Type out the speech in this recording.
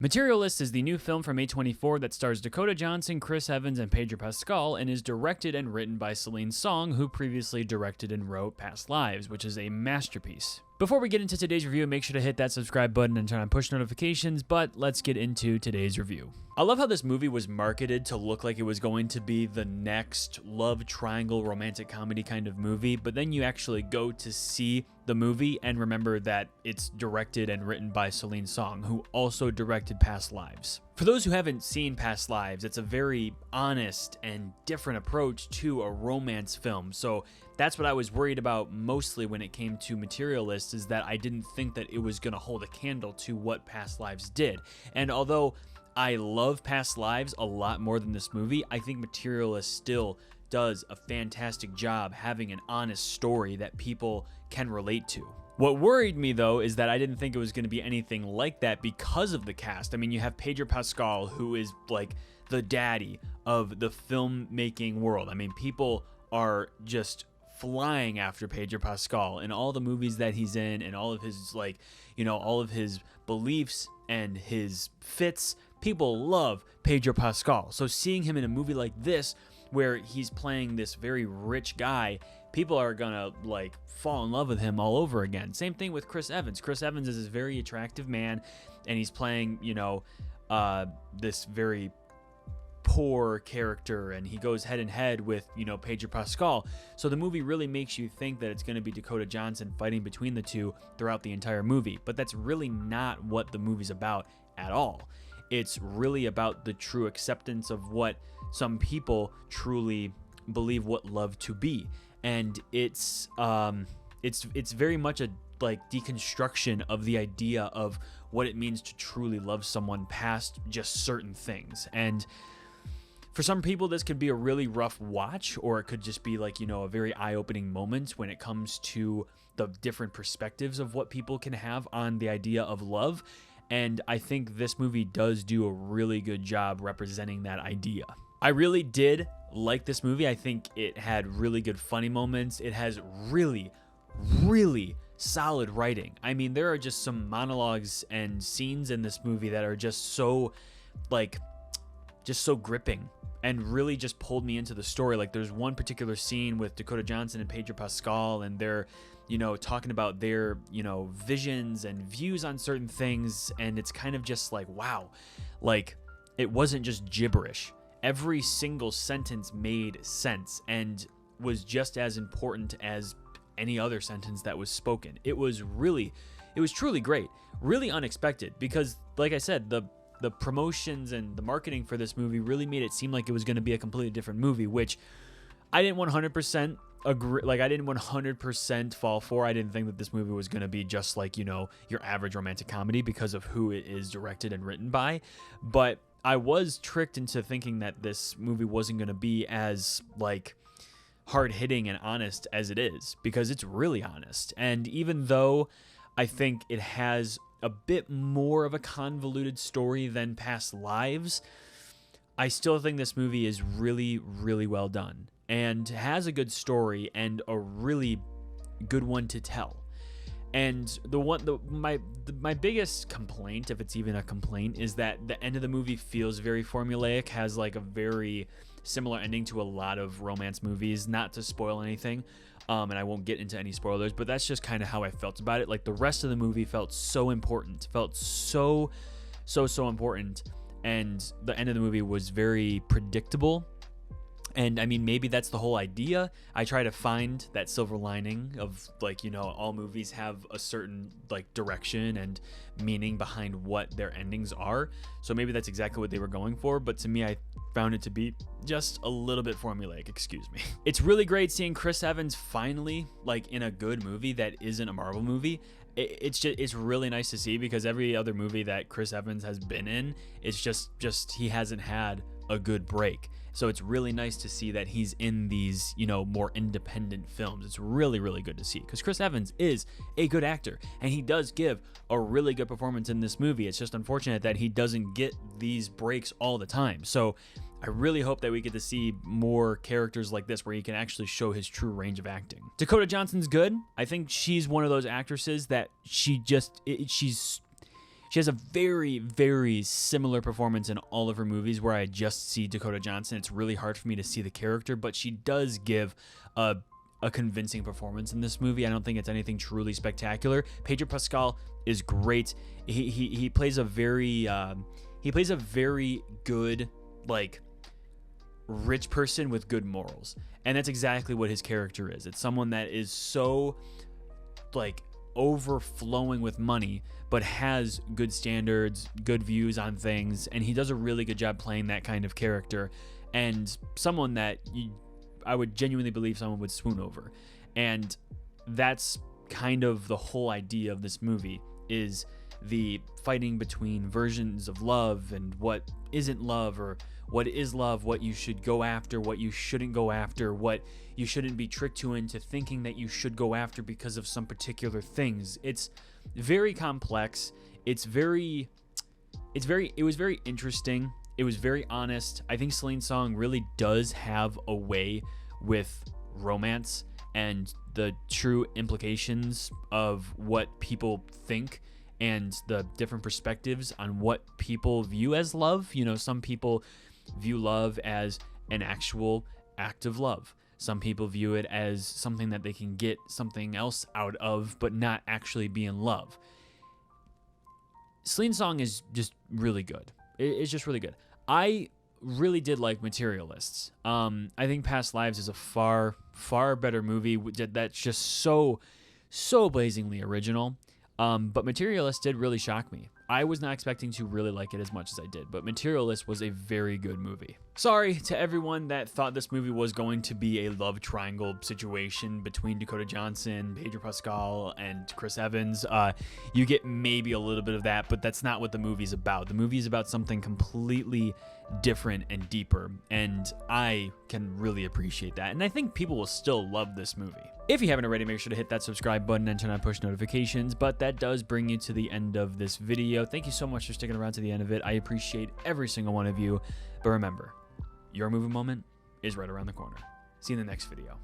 Materialists is the new film from A24 that stars Dakota Johnson, Chris Evans, and Pedro Pascal, and is directed and written by Celine Song, who previously directed and wrote Past Lives, which is a masterpiece. Before we get into today's review, make sure to hit that subscribe button and turn on push notifications, but let's get into today's review. I love how this movie was marketed to look like it was going to be the next love triangle romantic comedy kind of movie, but then you actually go to see the movie and remember that it's directed and written by Celine Song, who also directed Past Lives. For those who haven't seen Past Lives, it's a very honest and different approach to a romance film, so that's what I was worried about mostly when it came to Materialists, is that I didn't think that it was going to hold a candle to what Past Lives did. And although I love Past Lives a lot more than this movie, I think Materialists still does a fantastic job having an honest story that people can relate to. What worried me, though, is that I didn't think it was going to be anything like that because of the cast. I mean, you have Pedro Pascal, who is like the daddy of the filmmaking world. I mean, people are just flying after Pedro Pascal and all the movies that he's in and all of his, like, you know, all of his beliefs and his fits. People love Pedro Pascal. So seeing him in a movie like this, where he's playing this very rich guy, people are gonna like fall in love with him all over again. Same thing with Chris Evans. Chris Evans is this very attractive man, and he's playing, you know, this very poor character, and he goes head and head with, you know, Pedro Pascal. So the movie really makes you think that it's going to be Dakota Johnson fighting between the two throughout the entire movie, but that's really not what the movie's about at all. It's really about the true acceptance of what some people truly believe what love to be, and it's very much a like deconstruction of the idea of what it means to truly love someone past just certain things. And for some people, this could be a really rough watch, or it could just be like, you know, a very eye-opening moment when it comes to the different perspectives of what people can have on the idea of love. And I think this movie does do a really good job representing that idea. I really did like this movie. I think it had really good funny moments. It has really, really solid writing. I mean, there are just some monologues and scenes in this movie that are just so, like, just so gripping and really just pulled me into the story. Like, there's one particular scene with Dakota Johnson and Pedro Pascal, and they're, you know, talking about their, you know, visions and views on certain things, and it's kind of just like, wow, like, it wasn't just gibberish. Every single sentence made sense and was just as important as any other sentence that was spoken. It was truly great, really unexpected, because like I said, the promotions and the marketing for this movie really made it seem like it was going to be a completely different movie, which I didn't 100% agree. Like, I didn't 100% fall for. I didn't think that this movie was going to be just like, you know, your average romantic comedy because of who it is directed and written by. But I was tricked into thinking that this movie wasn't going to be as, like, hard-hitting and honest as it is, because it's really honest. And even though I think it has a bit more of a convoluted story than Past Lives, I still think this movie is really, really well done and has a good story and a really good one to tell. And my biggest complaint, if it's even a complaint, is that the end of the movie feels very formulaic, has like a very similar ending to a lot of romance movies. Not to spoil anything, and I won't get into any spoilers, but that's just kind of how I felt about it. Like, the rest of the movie felt so important, felt so important, and the end of the movie was very predictable. And I mean, maybe that's the whole idea. I try to find that silver lining of, like, you know, all movies have a certain, like, direction and meaning behind what their endings are. So maybe that's exactly what they were going for. But to me, I found it to be just a little bit formulaic, excuse me. It's really great seeing Chris Evans finally, like, in a good movie that isn't a Marvel movie. It's really nice to see, because every other movie that Chris Evans has been in, it's just he hasn't had a good break. So it's really nice to see that he's in these, you know, more independent films. It's really, really good to see, because Chris Evans is a good actor, and he does give a really good performance in this movie. It's just unfortunate that he doesn't get these breaks all the time. So I really hope that we get to see more characters like this where he can actually show his true range of acting. Dakota Johnson's good. I think she's one of those actresses that she's She has a very, very similar performance in all of her movies where I just see Dakota Johnson. It's really hard for me to see the character, but she does give a convincing performance in this movie. I don't think it's anything truly spectacular. Pedro Pascal is great. He plays a very good, like, rich person with good morals, and that's exactly what his character is. It's someone that is so, like, overflowing with money, but has good standards, good views on things, and he does a really good job playing that kind of character, and someone that I would genuinely believe someone would swoon over. And that's kind of the whole idea of this movie, is the fighting between versions of love and what isn't love, or what is love, what you should go after, what you shouldn't go after, what you shouldn't be tricked into thinking that you should go after because of some particular things. It's very complex. It was very interesting. It was very honest. I think Celine Song really does have a way with romance and the true implications of what people think and the different perspectives on what people view as love. You know, some people view love as an actual act of love. Some people view it as something that they can get something else out of, but not actually be in love. Celine Song is just really good. It's just really good. I really did like Materialists. I think Past Lives is a far, far better movie that's just so blazingly original. But Materialist did really shock me. I was not expecting to really like it as much as I did, but Materialist was a very good movie. Sorry to everyone that thought this movie was going to be a love triangle situation between Dakota Johnson, Pedro Pascal, and Chris Evans. You get maybe a little bit of that, but that's not what the movie's about. The movie's about something completely different and deeper, and I can really appreciate that. And I think people will still love this movie. If you haven't already, make sure to hit that subscribe button and turn on push notifications. But that does bring you to the end of this video. Thank you so much for sticking around to the end of it. I appreciate every single one of you. But remember, your movie moment is right around the corner. See you in the next video.